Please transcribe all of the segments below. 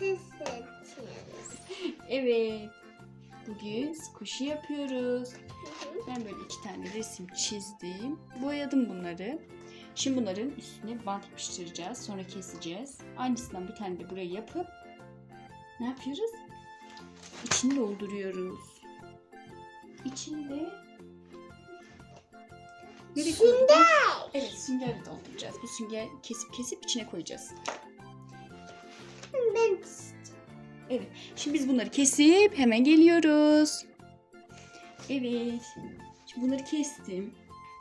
yapıyoruz. Evet. Bugün kuşu yapıyoruz. Ben böyle 2 tane resim çizdim. Boyadım bunları. Şimdi bunların üstüne bant yapıştıracağız. Sonra keseceğiz. Aynısından bir tane de buraya yapıp ne yapıyoruz? İçini dolduruyoruz. İçinde Sünger. Evet, süngerle dolduracağız. Bu sünger kesip içine koyacağız. Ben Evet. Şimdi biz bunları kesip hemen geliyoruz. Evet. Şimdi bunları kestim.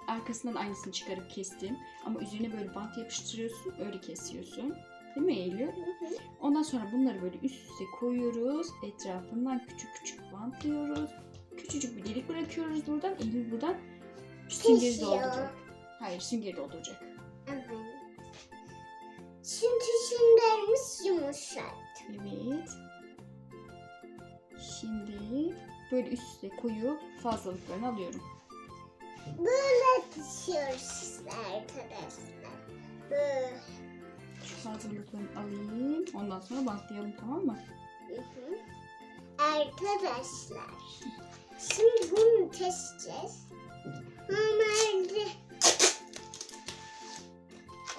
Arkasından aynısını çıkarıp kestim. Ama üzerine böyle bant yapıştırıyorsun. Öyle kesiyorsun. Değil mi Eylül? Ondan sonra bunları böyle üst üste koyuyoruz. Etrafından küçük küçük bantlıyoruz. Küçücük bir delik bırakıyoruz buradan. Eylül buradan süngeri Kesiyor. dolduracak. Hayır, süngeri dolduracak. Evet. Çünkü süngerimiz yumuşak. Evet. Şimdi böyle üst üste koyup fazlalıklarını alıyorum. Böyle düşüyoruz arkadaşlar. Böyle. Şu fazlalıklarını alayım. Ondan sonra bantlayalım, tamam mı? Arkadaşlar. Şimdi bunu keseceğiz. Normalde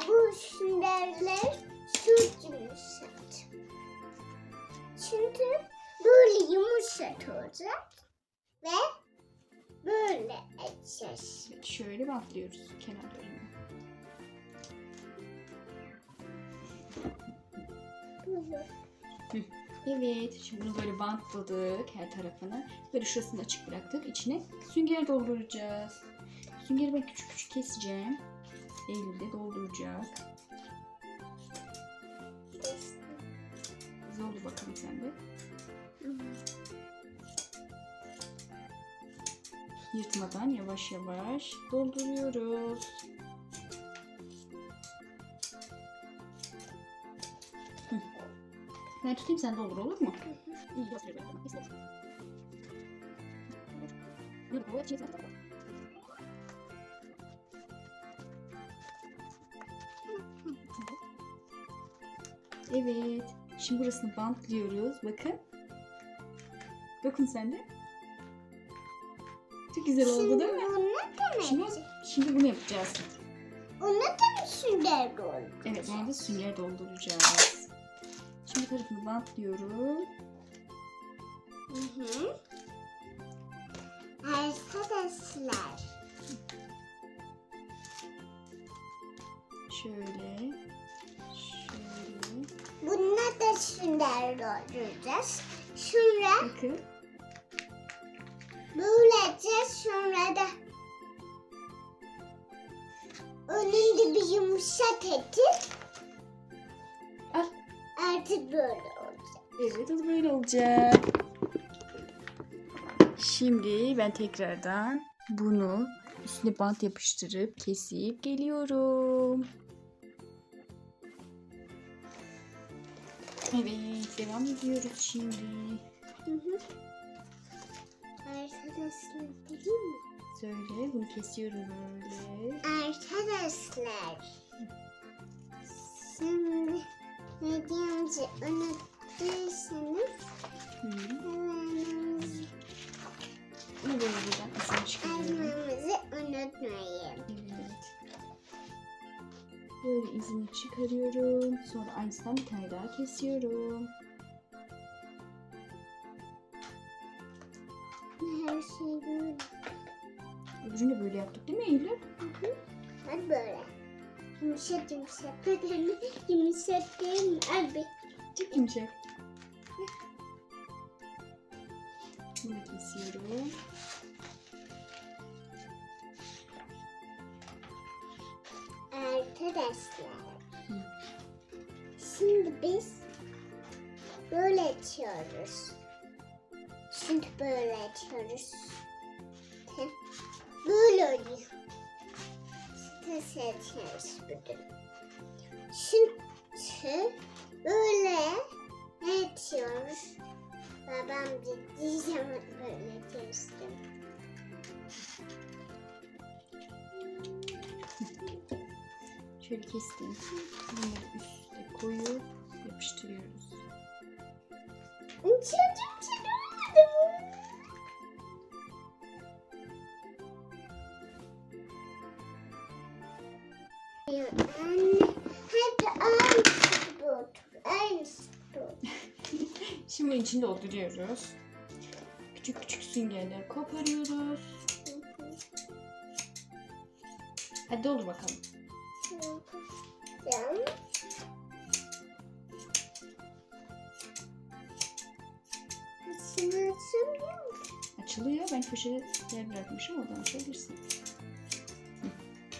bu süngerler çok yumuşak. Çünkü böyle yumuşak olacak ve böyle edeceğiz. Evet, şöyle bantlıyoruz kenarlarını. Evet, şimdi bunu böyle bantladık her tarafını. Böyle şurasını açık bıraktık. İçine sünger dolduracağız. Süngeri ben küçük küçük keseceğim. Eylül de dolduracak. Doldur bakalım sen de. Yırtmadan yavaş yavaş dolduruyoruz. Ben tutayım, sen doldur, olur mu? İyi, göster bakalım. Dur, bu içine tak. Evet. Şimdi burasını bantlıyoruz. Bakın. Dokun sen de. Çok güzel oldu değil mi? Şimdi bunu yapacağız. Ona da mı sünger oldu? Evet, buna da sünger dolduracağız. Şimdi tarafını bantlıyorum. Arkadaşlar. Şöyle. Bununla da sünger dolduracağız. Sonra Bakın. böylece sonra da önünde bir yumuşak edip Al. artık böyle olacak. Evet, o da böyle olacak. Şimdi ben tekrardan bunu üstüne bant yapıştırıp kesip geliyorum. Evet, devam ediyoruz şimdi. Arkadaşlar değil mi? Söyle, bunu kesiyorum böyle. Arkadaşlar. Şimdi ne diyeceğimizi unuttuysanız Bunu böyle buradan izini çıkarıyorum. almamızı unutmayın. Evet. Böyle izini çıkarıyorum. Sonra aynısından bir tane daha kesiyorum. Her şey böyle. Öbürünü de böyle yaptık değil mi Eylül? Hadi böyle. Yumuşak yumuşak. Bedenli yumuşak değil mi abi? Çok yumuşak. Bunu kesiyorum. Arkadaşlar. Şimdi biz böyle açıyoruz. Şimdi böyle açıyoruz. Böyle oluyor. İşte seçiyoruz bütün. Şimdi böyle açıyoruz. Babam gittiği zaman böyle kestim. Şöyle kestim. Bunları üst üste koyup yapıştırıyoruz. Anne, hadi aynı sırada otur. Aynı sırada otur. Şimdi içini dolduruyoruz. Küçük küçük süngerleri koparıyoruz. Hadi doldur bakalım. Yapacağım. İçini açamıyor musun? Açılıyor. Ben köşede yer bırakmışım. Oradan açabilirsin. Hı.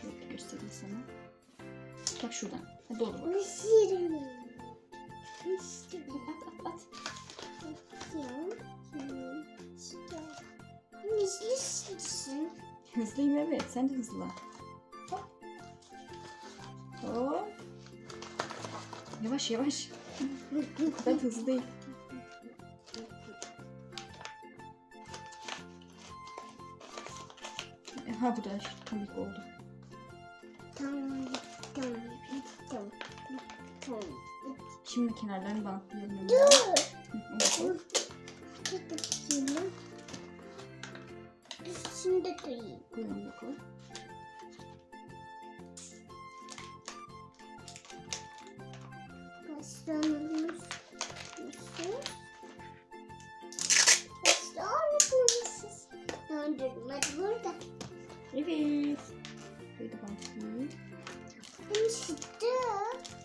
Bekle göstereyim sana. Bak şuradan. Hadi doldur bakalım. Isırım. At at at. Hızlısın. Hızlıyım evet. Sen de hızlı. Hop. Hop. Yavaş yavaş. Bu kadar hızlı değil. Ha bu da komik oldu. Tamam. Şimdi kenarlarını bantlayalım. Dur. Hı, onu koy. Tutayım. Üstünde koyayım. Koy onu da koy. Başlanmış. Başlanmış. Döndürme burada. Evet. Böyle bantlayayım. Çıktı.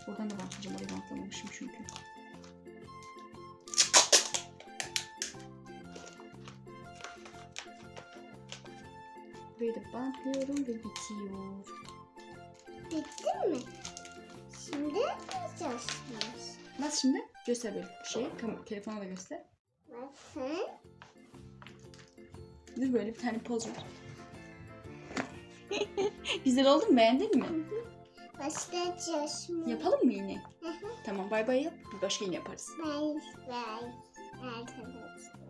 Oradan da bantlayacağım. Orayı bantlamamışım çünkü. Böyle bantlıyorum ve bitiyor. Bitti mi? Şimdi yapacağız. Nasıl şimdi? Göster böyle telefona da göster. Bakın. Dur böyle bir tane poz ver. Güzel oldu mu? Beğendin mi? Başlayacağız şimdi. Yapalım mı yine? Hı hı. Tamam bay bay yap. Bir başka yine yaparız. Bye. Arkadaşlar.